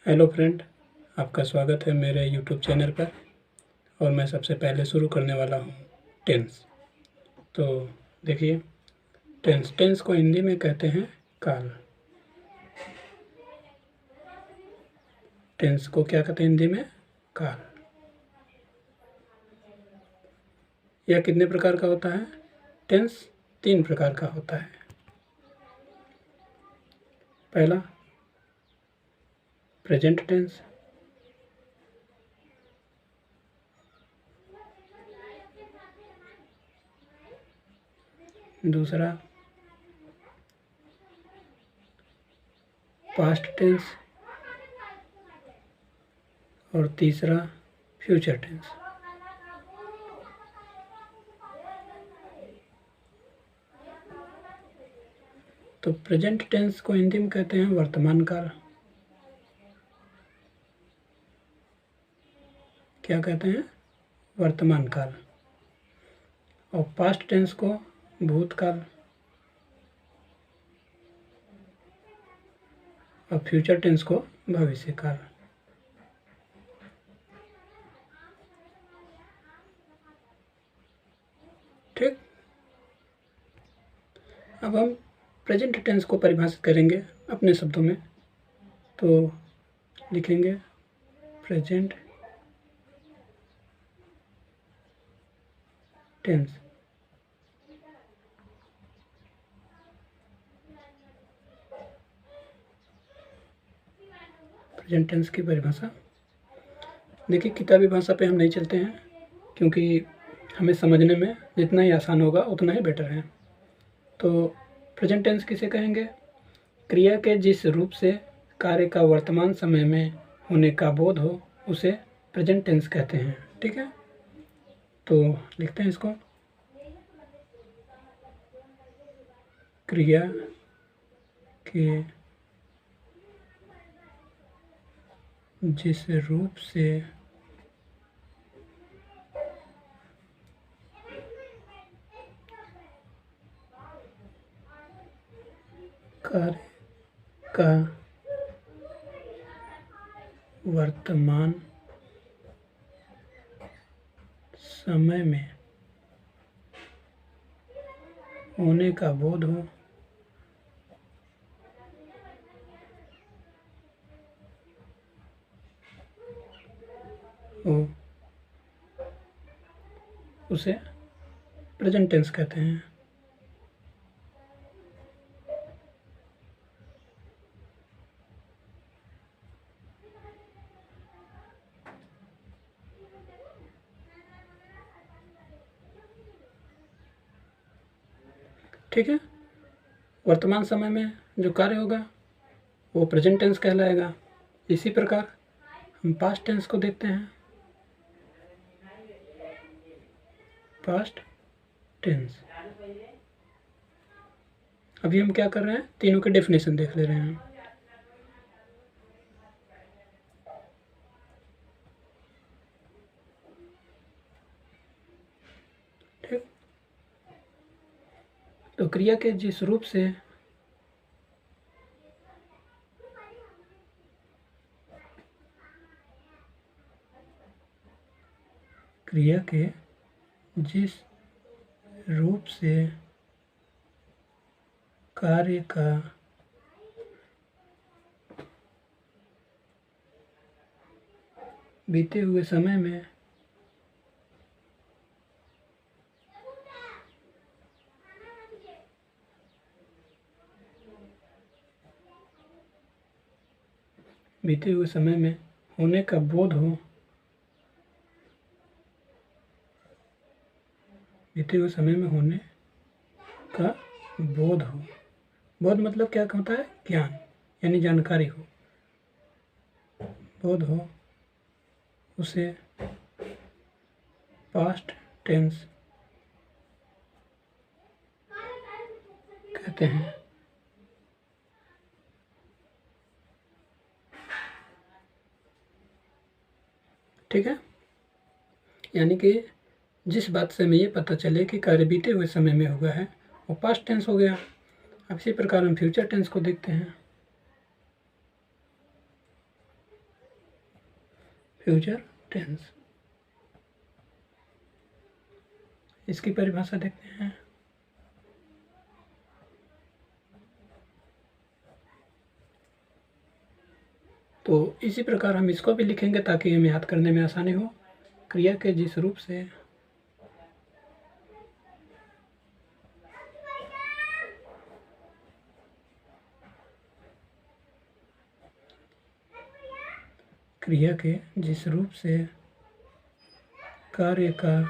Hello friend, आपका स्वागत है मेरे यूट्यूब चैनल पर। और मैं सबसे पहले शुरू करने वाला हूँ टेंस। तो देखिए, टेंस को हिंदी में कहते हैं काल। टेंस को क्या कहते हैं हिंदी में? काल। यह कितने प्रकार का होता है? टेंस 3 प्रकार का होता है। पहला प्रेजेंट टेंस, दूसरा पास्ट टेंस और तीसरा फ्यूचर टेंस। तो प्रेजेंट टेंस को हिंदी में कहते हैं वर्तमान काल। क्या कहते हैं? वर्तमान काल। और पास्ट टेंस को भूतकाल और फ्यूचर टेंस को भविष्य काल। ठीक। अब हम प्रेजेंट टेंस को परिभाषित करेंगे अपने शब्दों में। तो लिखेंगे प्रेजेंट टेंस। प्रेजेंट टेंस की परिभाषा देखिए, किताबी भाषा पे हम नहीं चलते हैं, क्योंकि हमें समझने में जितना ही आसान होगा उतना ही बेटर है। तो प्रेजेंट टेंस किसे कहेंगे? क्रिया के जिस रूप से कार्य का वर्तमान समय में होने का बोध हो उसे प्रेजेंट टेंस कहते हैं। ठीक है, तो लिखते हैं इसको। क्रिया के जिस रूप से कार्य का वर्तमान समय में होने का बोध हो उसे प्रेजेंट टेंस कहते हैं। ठीक है, वर्तमान समय में जो कार्य होगा वो प्रेजेंट टेंस कहलाएगा। इसी प्रकार हम पास्ट टेंस को देखते हैं। पास्ट टेंस, अभी हम क्या कर रहे हैं? तीनों के डेफिनेशन देख ले रहे हैं। ठीक, तो क्रिया के जिस रूप से क्रिया के जिस रूप से कार्य का बीते हुए समय में होने का बोध हो, बीते हुए समय में होने का बोध हो। बोध मतलब क्या होता है? ज्ञान, यानी जानकारी हो। बोध हो उसे पास्ट टेंस कहते हैं। ठीक है, यानी कि जिस बात से हमें ये पता चले कि कार्य बीते हुए समय में हुआ है वो पास्ट टेंस हो गया। अब इसी प्रकार हम फ्यूचर टेंस को देखते हैं। Future tense. इसकी परिभाषा देखते हैं। तो इसी प्रकार हम इसको भी लिखेंगे ताकि हमें याद करने में आसानी हो। क्रिया के जिस रूप से कार्य का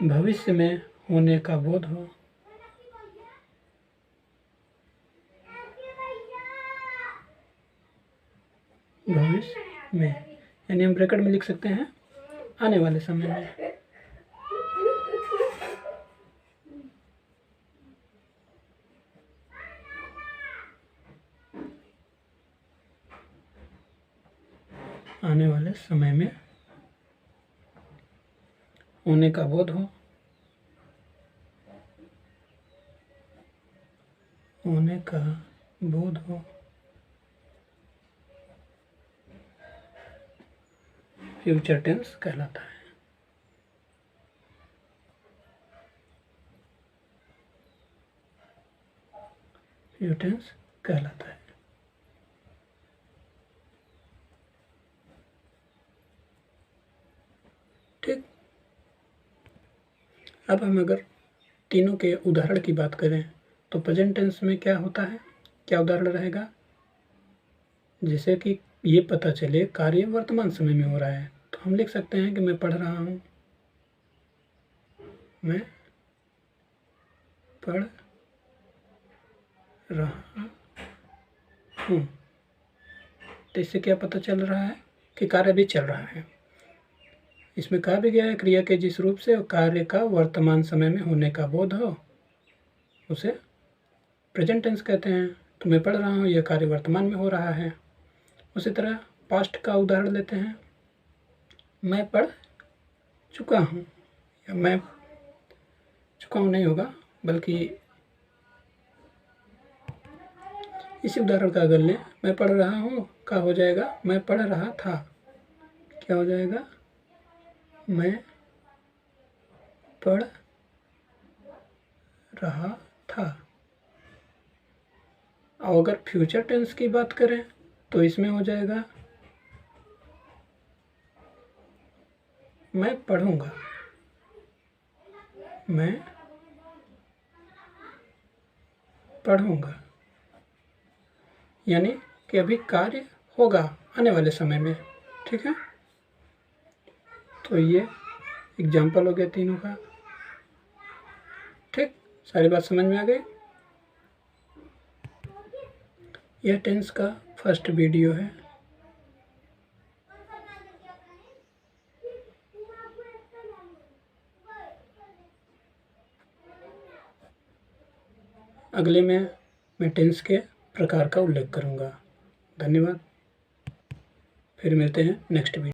भविष्य में होने का बोध हो। भविष्य में यानी हम ब्रैकेट में लिख सकते हैं आने वाले समय में। आने वाले समय में होने का बोध हो। होने का बोध हो। फ्यूचर टेंस कहलाता है। फ्यूचर टेंस कहलाता है। ठीक। अब हम अगर तीनों के उदाहरण की बात करें तो प्रेजेंट टेंस में क्या होता है, क्या उदाहरण रहेगा? जैसे कि ये पता चले कार्य वर्तमान समय में हो रहा है तो हम लिख सकते हैं कि मैं पढ़ रहा हूँ। मैं पढ़ रहा हूँ। तो इससे क्या पता चल रहा है कि कार्य भी चल रहा है। इसमें कहा भी गया है क्रिया के जिस रूप से कार्य का वर्तमान समय में होने का बोध हो उसे प्रेजेंट टेंस कहते हैं। तो मैं पढ़ रहा हूँ, यह कार्य वर्तमान में हो रहा है। उसी तरह पास्ट का उदाहरण लेते हैं। मैं पढ़ चुका हूँ, या मैं चुका हूँ नहीं होगा, बल्कि इसी उदाहरण का अगर लें, मैं पढ़ रहा हूँ का हो जाएगा मैं पढ़ रहा था। क्या हो जाएगा? मैं पढ़ रहा था। और अगर फ्यूचर टेंस की बात करें तो इसमें हो जाएगा मैं पढ़ूंगा। मैं पढ़ूंगा यानी कि अभी कार्य होगा आने वाले समय में। ठीक है, तो ये एग्जाम्पल हो गया तीनों का। ठीक, सारी बात समझ में आ गई। यह टेंस का फर्स्ट वीडियो है। अगले में मैं टेंस के प्रकार का उल्लेख करूँगा। धन्यवाद। फिर मिलते हैं नेक्स्ट वीडियो।